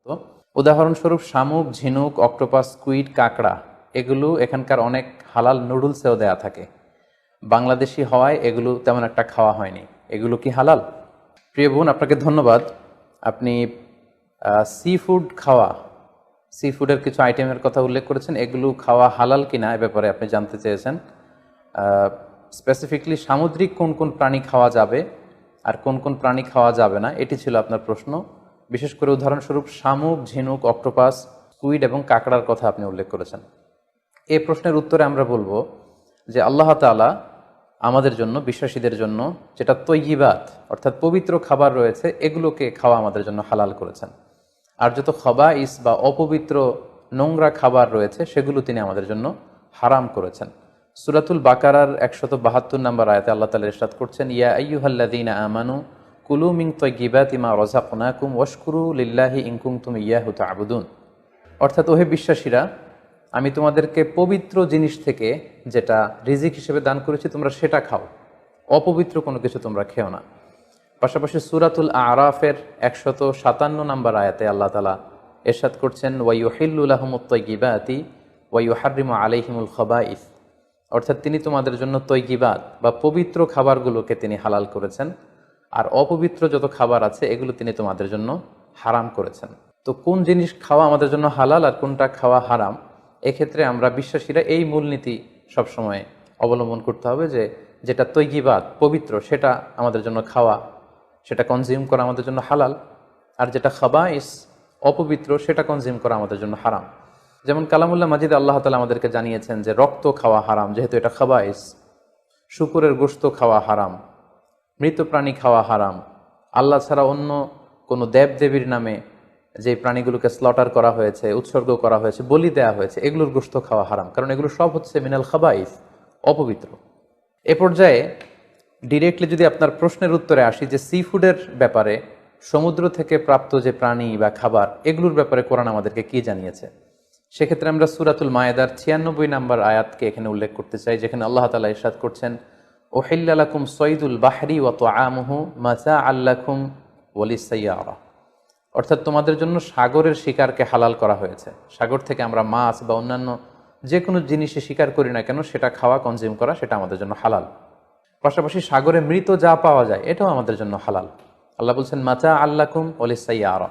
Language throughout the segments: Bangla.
তো উদাহরণস্বরূপ শামুক, ঝিনুক, অক্টোপাস, স্কুইড, কাঁকড়া এগুলো এখানকার অনেক হালাল নুডলসেও দেয়া থাকে। বাংলাদেশি হওয়ায় এগুলো তেমন একটা খাওয়া হয়নি। এগুলো কি হালাল? প্রিয় বোন, আপনাকে ধন্যবাদ। আপনি সি ফুড খাওয়া, সি ফুডের কিছু আইটেমের কথা উল্লেখ করেছেন। এগুলো খাওয়া হালাল কিনা এ ব্যাপারে আপনি জানতে চেয়েছেন। স্পেসিফিকলি সামুদ্রিক কোন কোন প্রাণী খাওয়া যাবে আর কোন কোন প্রাণী খাওয়া যাবে না, এটি ছিল আপনার প্রশ্ন। বিশেষ করে উদাহরণস্বরূপ শামুক, ঝিনুক, অক্টোপাস, স্কুইড এবং কাঁকড়ার কথা আপনি উল্লেখ করেছেন। এই প্রশ্নের উত্তরে আমরা বলবো যে আল্লাহ তাআলা আমাদের জন্য, বিশ্বাসীদের জন্য যেটা তৈয়িবাত অর্থাৎ পবিত্র খাবার রয়েছে, এগুলোকে খাওয়া আমাদের জন্য হালাল করেছেন। আর যত খাবাইস বা অপবিত্র নোংরা খাবার রয়েছে সেগুলো তিনি আমাদের জন্য হারাম করেছেন। সূরাতুল বাকারার 172 নম্বর আয়াতে আল্লাহ তাআলা ইরশাদ করছেন, ইয়া আইয়ুহাল্লাযীনা আমানু কুলু মিন তাইয়্যিবাতি মা রাযাকনাকুম ওয়াশকুরু লিল্লাহি ইন কুনতুম ইয়্যাহু তা'বুদুন। অর্থাৎ ওহে বিশ্বাসীরা, আমি তোমাদেরকে পবিত্র জিনিস থেকে যেটা রিজিক হিসেবে দান করেছি তোমরা সেটা খাও, অপবিত্র কোনো কিছু তোমরা খেও না। পাশাপাশি সূরাতুল আরাফের 157 নম্বর আয়াতে আল্লাহ তাআলা ইরশাদ করছেন, ওয়া ইউহিল্লু লাহুমুত তাইয়্যিবাতি ওয়া ইউহাররিমু আলাইহিমুল খাবাইস। অর্থাৎ তিনি তোমাদের জন্য তৈয়িবাত বা পবিত্র খাবারগুলোকে তিনি হালাল করেছেন, আর অপবিত্র যত খাবার আছে এগুলো তিনি তোমাদের জন্য হারাম করেছেন। তো কোন জিনিস খাওয়া আমাদের জন্য হালাল আর কোনটা খাওয়া হারাম, এক্ষেত্রে আমরা বিশ্বাসীরা এই মূলনীতি সবসময় অবলম্বন করতে হবে যে যেটা তৈয়িবাত পবিত্র সেটা আমাদের জন্য খাওয়া, সেটা কনজিউম করা আমাদের জন্য হালাল, আর যেটা খাবাইস অপবিত্র সেটা কনজিউম করা আমাদের জন্য হারাম। যেমন কালামুল্লাহ মাজিদ আল্লাহ তাআলা আমাদেরকে জানিয়েছেন যে রক্ত খাওয়া হারাম, যেহেতু এটা খাবাইস। শুকরের গোশত খাওয়া হারাম, মৃত প্রাণী খাওয়া হারাম। আল্লাহ ছাড়া অন্য কোনো দেবদেবীর নামে যে প্রাণীগুলোকে স্লটার করা হয়েছে, উৎসর্গ করা হয়েছে, বলি দেওয়া হয়েছে, এগুলোর গোশত খাওয়া হারাম, কারণ এগুলো সব হচ্ছে মিনাল খাবাইস, অপবিত্র। এ পর্যায়ে ডিরেক্টলি যদি আপনার প্রশ্নের উত্তরে আসি যে সি ফুডের ব্যাপারে, সমুদ্র থেকে প্রাপ্ত যে প্রাণী বা খাবার এগুলোর ব্যাপারে কোরআন আমাদেরকে কি জানিয়েছে, সেক্ষেত্রে আমরা সূরাতুল মায়েদার 96 নম্বর আয়াতকে এখানে উল্লেখ করতে চাই, যেখানে আল্লাহ তাআলা ইরশাদ করছেন, উহিল্লা লাকুম সয়দুল বাহরি ওয়া তুআমুহু মাতাআল লাকুম ওয়া লিস-সাইয়ারা। অর্থাৎ তোমাদের জন্য সাগরের শিকারকে হালাল করা হয়েছে। সাগর থেকে আমরা মাছ বা অন্যান্য যে কোনো জিনিসে শিকার করি না কেন সেটা খাওয়া, কনজিউম করা, সেটা আমাদের জন্য হালাল। পাশাপাশি সাগরে মৃত যা পাওয়া যায় এটাও আমাদের জন্য হালাল। আল্লাহ বলছেন মাতাআল লাকুম ওয়া লিস-সাইয়ারা,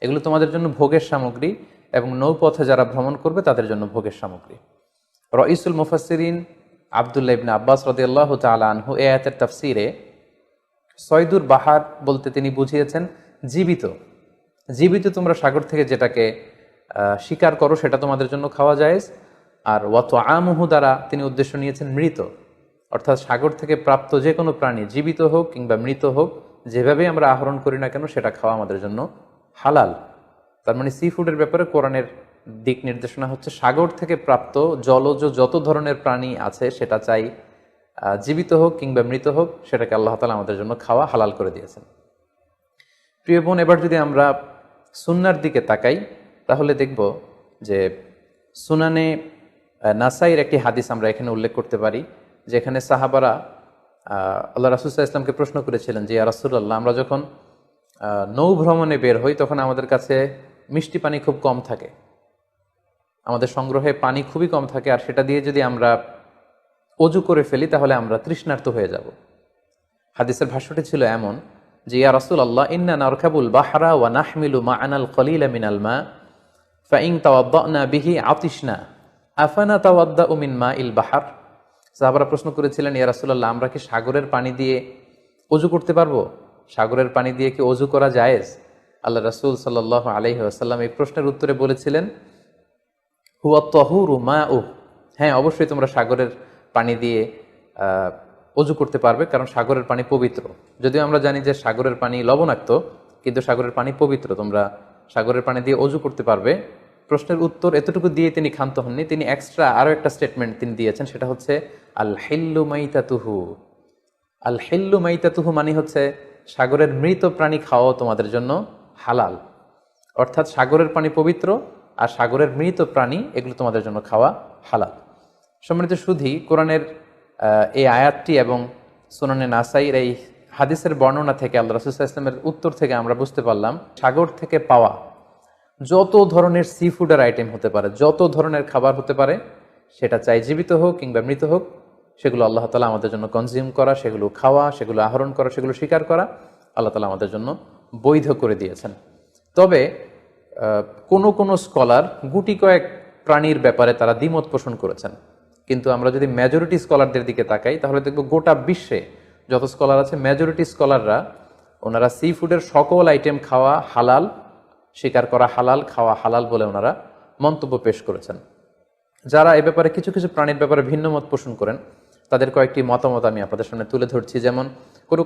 এগুলো তোমাদের জন্য ভোগের সামগ্রী এবং নৌপথে যারা ভ্রমণ করবে তাদের জন্য ভোগের সামগ্রী। রাইসুল মুফাসসিরিন আব্দুল্লাহ ইবনে আব্বাস রাদিয়াল্লাহু তাআলা আনহু এই আয়াতের তাফসীরে সয়দুর বাহার বলতে তিনি বুঝিয়েছেন জীবিত। জীবিত তোমরা সাগর থেকে যেটাকে শিকার করো সেটা তোমাদের জন্য খাওয়া জায়েজ। আর ওয়া তুআমুহু দ্বারা তিনি উদ্দেশ্য নিয়েছেন মৃত, অর্থাৎ সাগর থেকে প্রাপ্ত যে কোনো প্রাণী জীবিত হোক কিংবা মৃত হোক, যেভাবেই আমরা আহরণ করি না কেন সেটা খাওয়া আমাদের জন্য হালাল। তার মানে সি ফুডের ব্যাপারে কোরআনের দিক নির্দেশনা হচ্ছে সাগর থেকে প্রাপ্ত জলজ যত ধরনের প্রাণী আছে সেটা চাই জীবিত হোক কিংবা মৃত হোক, সেটাকে আল্লাহ তাআলা আমাদের জন্য খাওয়া হালাল করে দিয়েছেন। প্রিয় বোন, এবার যদি আমরা সুন্নার দিকে তাকাই তাহলে দেখব যে সুনানে নাসাইর একটি হাদিস আমরা এখানে উল্লেখ করতে পারি, যেখানে সাহাবারা আল্লাহ রাসূল সাল্লাল্লাহু আলাইহি ওয়াসাল্লামকে প্রশ্ন করেছিলেন যে ইয়া রাসূলুল্লাহ, আমরা যখন নৌ ভ্রমণে বের হই তখন আমাদের কাছে মিষ্টি পানি খুব কম থাকে, আমাদের সংগ্রহে পানি খুবই কম থাকে, আর সেটা দিয়ে যদি আমরা অজু করে ফেলি তাহলে আমরা তৃষ্ণার্ত হয়ে যাব। হাদিসের ভাষ্যটি ছিল এমন যে ইয়া রাসূলুল্লাহ, ইন্না নারকাবুল বাহরা ওয়া নাহমিলু মা'ানাল কলিলা মিনাল মা ফাইন তাওয়াদ্দানা বিহি আতিশনা আফানা তাওয়াদ্দাউ মিন মাইল বাহর। সাহাবারা প্রশ্ন করেছিলেন, ইয়া রাসূলুল্লাহ, আমরা কি সাগরের পানি দিয়ে অজু করতে পারবো? সাগরের পানি দিয়ে কি অজু করা জায়েজ? আল্লাহ রাসূল সাল্লাল্লাহু আলাইহি ওয়াসাল্লাম এই প্রশ্নের উত্তরে বলেছিলেন, হুয়া তাহুরু মাউ, হ্যাঁ অবশ্যই তোমরা সাগরের পানি দিয়ে অজু করতে পারবে, কারণ সাগরের পানি পবিত্র। যদিও আমরা জানি যে সাগরের পানি লবণাক্ত, কিন্তু সাগরের পানি পবিত্র, তোমরা সাগরের পানি দিয়ে অজু করতে পারবে। প্রশ্নের উত্তর এতটুকু দিয়ে তিনি ক্ষান্ত হননি, তিনি এক্সট্রা আরও একটা স্টেটমেন্ট তিনি দিয়েছেন, সেটা হচ্ছে আল হিল্লু মাইতাতুহু। আল হিল্লু মাইতাতুহু মানে হচ্ছে সাগরের মৃত প্রাণী খাওয়াও তোমাদের জন্য হালাল। অর্থাৎ সাগরের পানি পবিত্র আর সাগরের মৃত প্রাণী এগুলো তোমাদের জন্য খাওয়া হালাল। সম্মানিত সুধী, কোরআনের এই আয়াতটি এবং সুনানে নাসাইর এই হাদিসের বর্ণনা থেকে আল্লাহ রাসূল সাল্লাল্লাহু আলাইহি ওয়াসাল্লামের উত্তর থেকে আমরা বুঝতে পারলাম সাগর থেকে পাওয়া যত ধরনের সি ফুডের আইটেম হতে পারে, যত ধরনের খাবার হতে পারে, সেটা চাই জীবিত হোক কিংবা মৃত হোক, সেগুলো আল্লাহ তাআলা আমাদের জন্য কনজিউম করা, সেগুলো খাওয়া, সেগুলো আহরণ করা, সেগুলো স্বীকার করা আল্লাহ তাআলা আমাদের জন্য বৈধ করে দিয়েছেন। তবে কোনো স্কলার গুটি কয়েক প্রাণীর ব্যাপারে তারা দ্বিমত পোষণ করেছেন, কিন্তু আমরা যদি মেজরিটি স্কলারদের দিকে তাকাই তাহলে দেখব গোটা বিশ্বে যত স্কলার আছে মেজরিটি স্কলাররা ওনারা সি ফুডের সকল আইটেম খাওয়া হালাল, স্বীকার করা হালাল, খাওয়া হালাল বলে ওনারা মন্তব্য পেশ করেছেন। যারা এ ব্যাপারে কিছু কিছু প্রাণীর ব্যাপারে ভিন্ন মত পোষণ করেন তাদের কয়েকটি মতামত আমি আপনাদের সামনে তুলে ধরছি। যেমন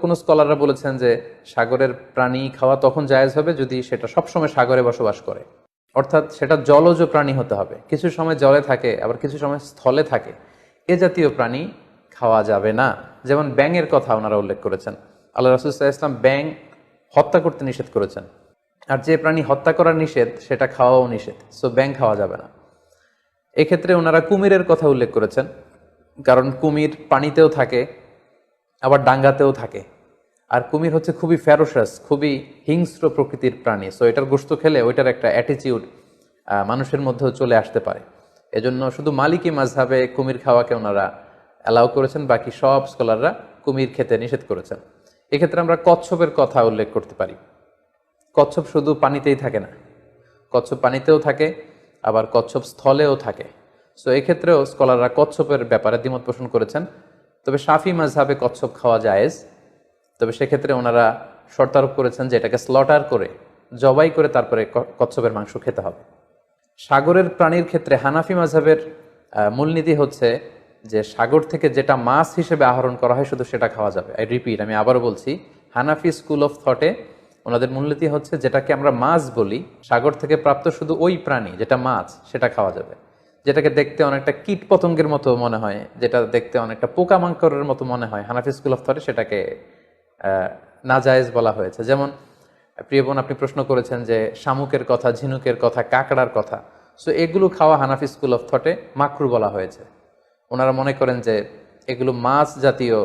কোনো স্কলাররা বলেছেন যে সাগরের প্রাণী খাওয়া তখন জায়েজ হবে যদি সেটা সবসময় সাগরে বসবাস করে, অর্থাৎ সেটা জলজ প্রাণী হতে হবে, কিছু সময় জলে থাকে আবার কিছু সময় স্থলে থাকে, এ জাতীয় প্রাণী খাওয়া যাবে না। যেমন ব্যাঙের কথা ওনারা উল্লেখ করেছেন, আল্লাহ রাসূল সাল্লাল্লাহু আলাইহি ওয়াসাল্লাম ব্যাঙ হত্যা করতে নিষেধ করেছেন, আর যে প্রাণী হত্যা করা নিষেধ সেটা খাওয়াও নিষেধ, সো ব্যাঙ খাওয়া যাবে না। এক্ষেত্রে ওনারা কুমিরের কথা উল্লেখ করেছেন, কারণ কুমির পানিতেও থাকে আবার ডাঙ্গাতেও থাকে, আর কুমির হচ্ছে খুবই ফেরোসাস, খুবই হিংস্র প্রকৃতির প্রাণী, সো এটার গোশত খেলে ওইটার একটা অ্যাটিটিউড মানুষের মধ্যেও চলে আসতে পারে। এজন্য শুধু মালিকি মাযহাবে কুমির খাওয়াকে ওনারা অ্যালাউ করেছেন, বাকি সব স্কলাররা কুমির খেতে নিষেধ করেছেন। এক্ষেত্রে আমরা কচ্ছপের কথা উল্লেখ করতে পারি। কচ্ছপ শুধু পানিতেই থাকে না, কচ্ছপ পানিতেও থাকে আবার কচ্ছপ স্থলেও থাকে, সো এক্ষেত্রেও স্কলাররা কচ্ছপের ব্যাপারে দ্বিমত পোষণ করেছেন। তবে শাফি মাযহাবে কচ্ছপ খাওয়া জায়েজ, তবে সেক্ষেত্রে ওনারা শর্তারোপ করেছেন যে এটাকে স্লটার করে জবাই করে তারপরে কচ্ছপের মাংস খেতে হবে। সাগরের প্রাণীর ক্ষেত্রে হানাফি মাযহাবের মূলনীতি হচ্ছে যে সাগর থেকে যেটা মাছ হিসেবে আহরণ করা হয় শুধু সেটা খাওয়া যাবে। আই রিপিট, আমি আবারও বলছি, হানাফি স্কুল অফ থটে ওনাদের মূলনীতি হচ্ছে যেটাকে আমরা মাছ বলি, সাগর থেকে প্রাপ্ত শুধু ওই প্রাণী যেটা মাছ সেটা খাওয়া যাবে। যেটাকে দেখতে অনেকটা কীট পতঙ্গের মতো মনে হয়, যেটা দেখতে অনেকটা পোকামাকড়ের মতো মনে হয়, হানাফি স্কুল অফ থটে সেটাকে নাজায়েজ বলা হয়েছে। যেমন প্রিয় বোন আপনি প্রশ্ন করেছেন যে শামুকের কথা, ঝিনুকের কথা, কাঁকড়ার কথা, সো এগুলো খাওয়া হানাফি স্কুল অফ থটে মাকরু বলা হয়েছে। ওনারা মনে করেন যে এগুলো মাছ জাতীয়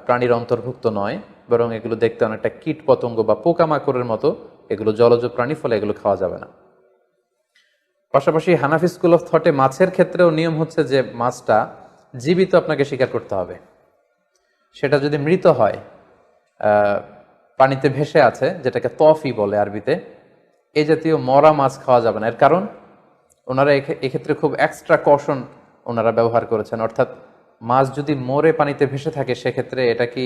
প্রাণীর অন্তর্ভুক্ত নয়, বরং এগুলো দেখতে অনেকটা কীট পতঙ্গ বা পোকামাকড়ের মতো, এগুলো জলজ প্রাণী, ফলে এগুলো খাওয়া যাবে না। পাশাপাশি হানাফি স্কুল অফ থটে মাছের ক্ষেত্রেও নিয়ম হচ্ছে যে মাছটা জীবিত আপনাকে স্বীকার করতে হবে। সেটা যদি মৃত হয়, পানিতে ভেসে আছে, যেটাকে তফি বলে আরবিতে, এই জাতীয় মরা মাছ খাওয়া যাবে না। এর কারণ ওনারা এক্ষেত্রে খুব এক্সট্রা কশন ওনারা ব্যবহার করেছেন, অর্থাৎ মাছ যদি মরে পানিতে ভেসে থাকে সেক্ষেত্রে এটা কি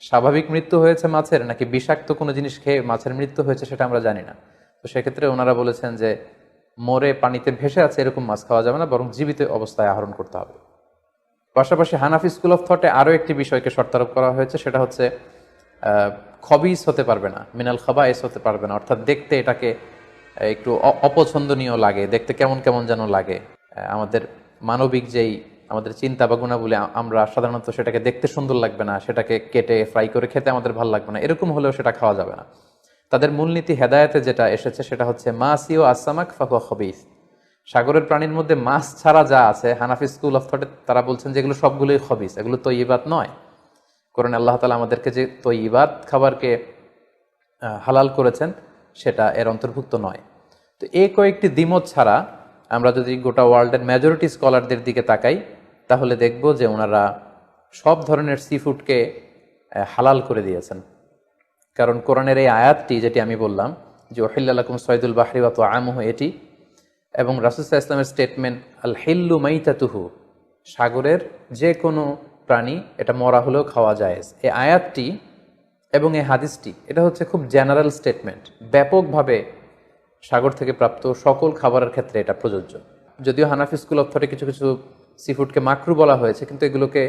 স্বাভাবিক মৃত্যু হয়েছে মাছের নাকি বিষাক্ত কোনো জিনিস খেয়ে মাছের মৃত্যু হয়েছে সেটা আমরা জানি না। তো সেক্ষেত্রে ওনারা বলেছেন যে মরে পানিতে ভেসে আছে এরকম মাছ খাওয়া যাবে না, বরং জীবিত অবস্থায় আহরণ করতে হবে। পাশাপাশি হানাফি স্কুল অফ থটে আরও একটি বিষয়কে শর্তারোপ করা হয়েছে, সেটা হচ্ছে খবিস হতে পারবে না, মিনাল খাবাইস হতে পারবে না, অর্থাৎ দেখতে এটাকে একটু অপছন্দনীয় লাগে, দেখতে কেমন কেমন যেন লাগে। আমাদের মানবিক যেই আমাদের চিন্তা বা গুণাবলী, আমরা সাধারণত সেটাকে দেখতে সুন্দর লাগবে না, সেটাকে কেটে ফ্রাই করে খেতে আমাদের ভালো লাগবে না, এরকম হলেও সেটা খাওয়া যাবে না। তাদের মূলনীতি হেদায়েতে যেটা এসেছে সেটা হচ্ছে মাসি ও আসামাক ফাহুয়া খবিস, সাগরের প্রাণীর মধ্যে মাছ ছাড়া যা আছে হানাফি স্কুল অফ থটে তারা বলছেন যে এগুলো সবগুলোই খবিস, এগুলো তৈয়বাত নয়। কোরআনে আল্লাহ তাআলা আমাদেরকে যে তৈয়বাত খাবারকে হালাল করেছেন সেটা এর অন্তর্ভুক্ত নয়। তো এই কয়েকটি দ্বিমত ছাড়া আমরা যদি গোটা ওয়ার্ল্ডের মেজরিটি স্কলারদের দিকে তাকাই তাহলে দেখব যে ওনারা সব ধরনের সি ফুডকে হালাল করে দিয়েছেন। কারণ কোরআনের এই আয়াতটি যেটি আমি বললাম যে ওহিল্লা লাকুম সাইদুল বাহরি ওয়া তুআমুহু, এটি এবং রাসূল সাল্লাল্লাহু আলাইহি ওয়াসাল্লামের স্টেটমেন্ট আল হিল্লু মাইতাতুহু, সাগরের যে কোনো প্রাণী এটা মরা হলেও খাওয়া জায়েজ, এই আয়াতটি এবং এই হাদিসটি এটা হচ্ছে খুব জেনারেল স্টেটমেন্ট, ব্যাপকভাবে সাগর থেকে প্রাপ্ত সকল খাবারের ক্ষেত্রে এটা প্রযোজ্য। যদিও হানাফি স্কুল অফ থটে কিছু কিছু সি ফুডকে মাকরু বলা হয়েছে, কিন্তু এগুলোকে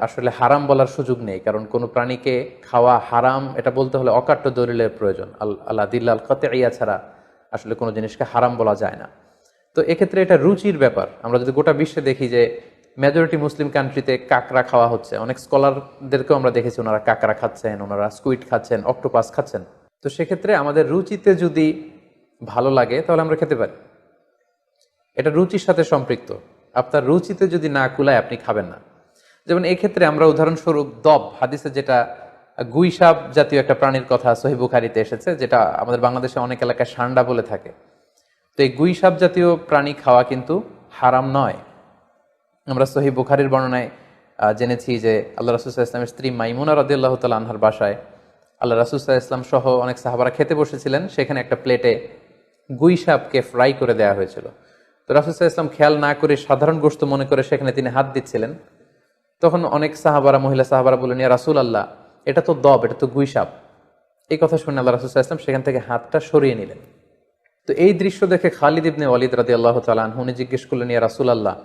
আসলে হারাম বলার সুযোগ নেই, কারণ কোনো প্রাণীকে খাওয়া হারাম এটা বলতে হলে অকাট্য দলিলের প্রয়োজন, আল্লাহ দিল্লাল কাতঈয়া ছাড়া আসলে কোনো জিনিসকে হারাম বলা যায় না। তো এক্ষেত্রে এটা রুচির ব্যাপার। আমরা যদি গোটা বিশ্বে দেখি যে মেজরিটি মুসলিম কান্ট্রিতে কাঁকড়া খাওয়া হচ্ছে, অনেক স্কলারদেরকেও আমরা দেখেছি ওনারা কাঁকড়া খাচ্ছেন, ওনারা স্কুইড খাচ্ছেন, অক্টোপাস খাচ্ছেন। তো সেক্ষেত্রে আমাদের রুচিতে যদি ভালো লাগে তাহলে আমরা খেতে পারি, এটা রুচির সাথে সম্পৃক্ত। আপনার রুচিতে যদি না কুলায় আপনি খাবেন না। যেমন এই ক্ষেত্রে আমরা উদাহরণস্বরূপ দব, হাদিসে যেটা গুইসাপ জাতীয় একটা প্রাণীর কথা সহিহ বুখারীতে এসেছে, যেটা আমাদের বাংলাদেশে অনেক এলাকায় সান্ডা বলে থাকে, তো এই গুই সাপ জাতীয় প্রাণী খাওয়া কিন্তু হারাম নয়। আমরা সহিহ বুখারীর বর্ণনায় জেনেছি যে আল্লাহ রাসূল সাল্লাল্লাহু আলাইহি ওয়াসাল্লামের স্ত্রী মাইমুনা রাদিয়াল্লাহু তাআলা আনহার বাসায় আল্লাহ রাসূল সাল্লাল্লাহু আলাইহি ওয়াসাল্লাম সহ অনেক সাহাবারা খেতে বসেছিলেন। সেখানে একটা প্লেটে গুই সাপকে ফ্রাই করে দেওয়া হয়েছিল। তো রাসূল সাল্লাল্লাহু আলাইহি ওয়াসাল্লাম খেয়াল না করে সাধারণ গোশত মনে করে সেখানে তিনি হাত দিচ্ছিলেন। তখন অনেক সাহাবারা, মহিলা সাহাবারা বললেন, ইয়া রাসূলুল্লাহ, এটা তো দব, এটা তো গুই সাপ। এই কথা শুনে আল্লাহ রাসূল সাল্লাল্লাহু আলাইহি ওয়াসাল্লাম সেখান থেকে হাতটা সরিয়ে নিলেন। তো এই দৃশ্য দেখে খালিদ ইবনে ওয়ালিদ রাদিয়াল্লাহু তাআলা আনহু উনি জিজ্ঞেস করলেন, ইয়া রাসূলুল্লাহ,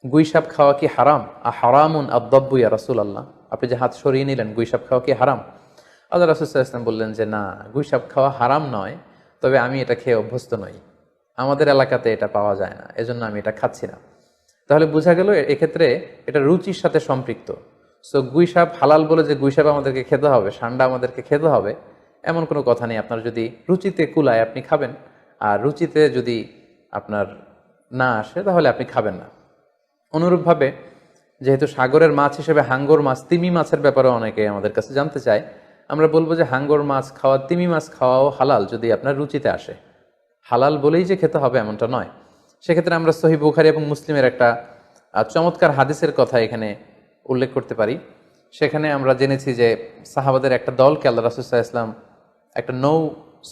গুই সাপ খাওয়া কি হারাম? হারামুন আদ-দাব্বু ইয়া রাসূলুল্লাহ, আপনি যে হাত সরিয়ে নিলেন, গুই সাপ খাওয়া কি হারাম? আল্লাহ রাসূল সাল্লাল্লাহু আলাইহি ওয়াসাল্লাম বললেন যে না, গুই সাপ খাওয়া হারাম নয়, তবে আমি এটা খেয়ে অভ্যস্ত নই, আমাদের এলাকাতে এটা পাওয়া যায় না, এজন্য আমি এটা খাচ্ছি না। তাহলে বোঝা গেল এক্ষেত্রে এটা রুচির সাথে সম্পৃক্ত। সো গুই সাপ হালাল বলে যে গুই সাপ আমাদেরকে খেতে হবে, ষান্ডা আমাদেরকে খেতে হবে, এমন কোনো কথা নেই। আপনার যদি রুচিতে কুলায় আপনি খাবেন, আর রুচিতে যদি আপনার না আসে তাহলে আপনি খাবেন না। অনুরূপভাবে যেহেতু সাগরের মাছ হিসেবে হাঙ্গর মাছ, তিমি মাছের ব্যাপারে অনেকে আমাদের কাছে জানতে চায়, আমরা বলবো যে হাঙ্গর মাছ খাওয়া, তিমি মাছ খাওয়াও হালাল যদি আপনার রুচিতে আসে। হালাল বলেই যে খেতে হবে এমনটা নয়। সেক্ষেত্রে আমরা সহিহ বুখারী এবং মুসলিমের একটা চমৎকার হাদিসের কথা এখানে উল্লেখ করতে পারি। সেখানে আমরা জেনেছি যে সাহাবাদের একটা দলকে আল্লাহ রাসূল সাল্লাল্লাহু আলাইহি ওয়াসাল্লাম একটা নৌ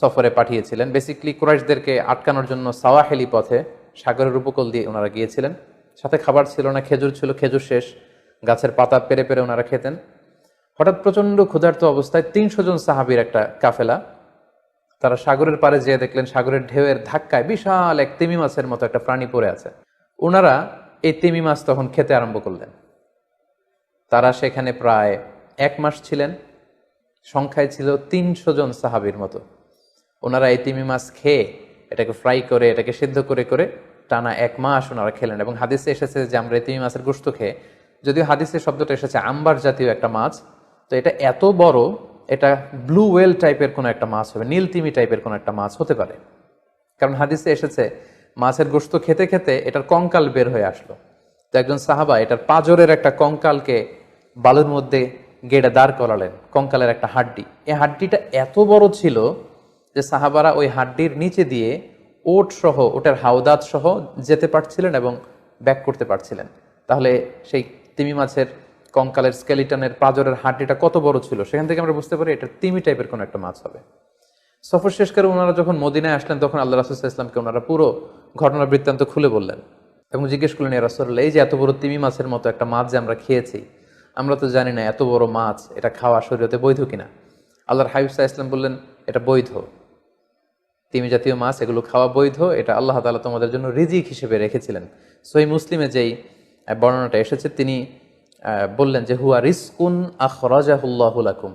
সফরে পাঠিয়েছিলেন। বেসিক্যালি কুরাইশদেরকে আটকানোর জন্য সাওয়াহেলি পথে সাগরের উপকূল দিয়ে ওনারা গিয়েছিলেন। সাথে খাবার ছিল না, খেজুর ছিল, খেজুর শেষ, গাছের পাতা পেরে পেরে ওনারা খেতেন। হঠাৎ প্রচণ্ড ক্ষুধার্ত অবস্থায় ৩০০ জন সাহাবীর একটা কাফেলা, তারা সাগরের পাড়ে যেয়ে দেখলেন সাগরের ঢেউয়ের ধাক্কায় বিশাল এক তিমি মাছের মতো একটা প্রাণী পড়ে আছে। ওনারা এই তিমি মাছ তখন খেতে আরম্ভ করলেন। তারা সেখানে প্রায় ১ মাস ছিলেন, সংখ্যায় ছিল ৩০০ জন সাহাবীর মতো। ওনারা এই তিমি মাছ খেয়ে এটাকে ফ্রাই করে, এটাকে সিদ্ধ করে করে টানা ১ মাস ওনারা খেলেন। এবং হাদিসে এসেছে যে আমরা এই তিমি মাছের গোশত খেয়ে, যদিও হাদিসে শব্দটা এসেছে আম্বার জাতীয় একটা মাছ, তো এটা এত বড়, এটা ব্লু ওয়েল টাইপের কোনো একটা মাছ হবে, নীল তিমি টাইপের কোনো একটা মাছ হতে পারে। কারণ হাদিসে এসেছে মাছের গোশত খেতে খেতে এটার কঙ্কাল বের হয়ে আসলো। তো একজন সাহাবা এটার পাঁজরের একটা কঙ্কালকে বালুর মধ্যে গেড়ে দাঁড় করালেন, কঙ্কালের একটা হাড্ডি। এই হাড্ডিটা এত বড় ছিল যে সাহাবারা ওই হাড্ডির নিচে দিয়ে ওট সহ, ওটার হাওদাত সহ যেতে পারছিলেন এবং ব্যাক করতে পারছিলেন। তাহলে সেই তিমি মাছের কঙ্কালের স্কেলিটনের পাঁজরের হাড্ডিটা কত বড় ছিল, সেখান থেকে আমরা বুঝতে পারি এটা তিমি টাইপের কোনো একটা মাছ হবে। সফর শেষ করে ওনারা যখন মদিনায় আসলেন তখন আল্লাহ রাসূল সাল্লাল্লাহু আলাইহি ওয়াসাল্লামকে ওনারা পুরো ঘটনার বৃত্তান্ত খুলে বললেন এবং জিজ্ঞেস করলেন, ইয়া রাসূলুল্লাহ, এই যে এত বড় তিমি মাছের মতো একটা মাছ যে আমরা খেয়েছি, আমরা তো জানি না এত বড় মাছ এটা খাওয়া শরীয়তে বৈধ কিনা। আল্লাহর হাবিব সাল্লাল্লাহু আলাইহি ওয়াসাল্লাম বললেন, এটা বৈধ, তিমি জাতীয় মাছ এগুলো খাওয়া বৈধ, এটা আল্লাহ তাআলা তোমাদের জন্য রিজিক হিসেবে রেখেছিলেন। সহিহ মুসলিমে যেই বর্ণনাটা এসেছে তিনি বললেন যে হুয়া রিজকুন আখরাজাহুল্লাহু লাকুম,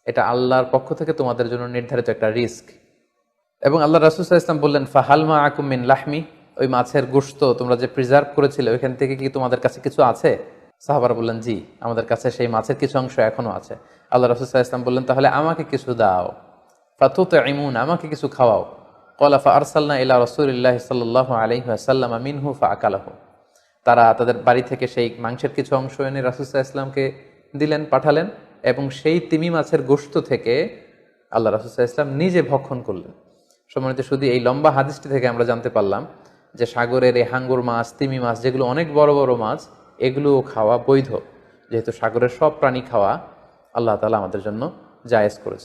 এটা আল্লাহর পক্ষ থেকে তোমাদের জন্য নির্ধারিত একটা রিস্ক। এবং আল্লাহ রাসূল সাল্লাল্লাহু আলাইহি ওয়াসাল্লাম বললেন, ফাহাল মাআকুম মিন লাহমি, ওই মাছের গোশত তোমরা যে প্রিজার্ভ করেছিলে ওইখান থেকে কি তোমাদের কাছে কিছু আছে? সাহাবারা বললেন, জি, আমাদের কাছে সেই মাছের কিছু অংশ এখনো আছে। আল্লাহ রাসূল সাল্লাল্লাহু আলাইহি ওয়াসাল্লাম বললেন, তাহলে আমাকে কিছু দাও, ফাতুতঈমুন, আমাকে কিছু খাওয়াও। ক্বালা ফাআরসালনা ইলা রাসূলিল্লাহি সাল্লাল্লাহু আলাইহি ওয়াসাল্লাম মিনহু ফাআকালাহু, তারা তাদের বাড়ি থেকে সেই মাংসের কিছু অংশ এনে রাসূল সাল্লাল্লাহু আলাইহি ওয়াসাল্লামকে দিলেন, পাঠালেন, এবং সেই তিমি মাছের গোশত থেকে আল্লাহ রাসূল সাল্লাল্লাহু আলাইহি ওয়াসাল্লাম নিজে ভক্ষণ করলেন। সম্মানিত শুধু এই লম্বা হাদিসটি থেকে আমরা জানতে পারলাম যে সাগরের এই হাঙ্গর মাছ, তিমি মাছ, যেগুলো অনেক বড় বড় মাছ, এগুলোও খাওয়া বৈধ, যেহেতু সাগরের সব প্রাণী খাওয়া আল্লাহ তাআলা আমাদের জন্য জায়েজ করেছে।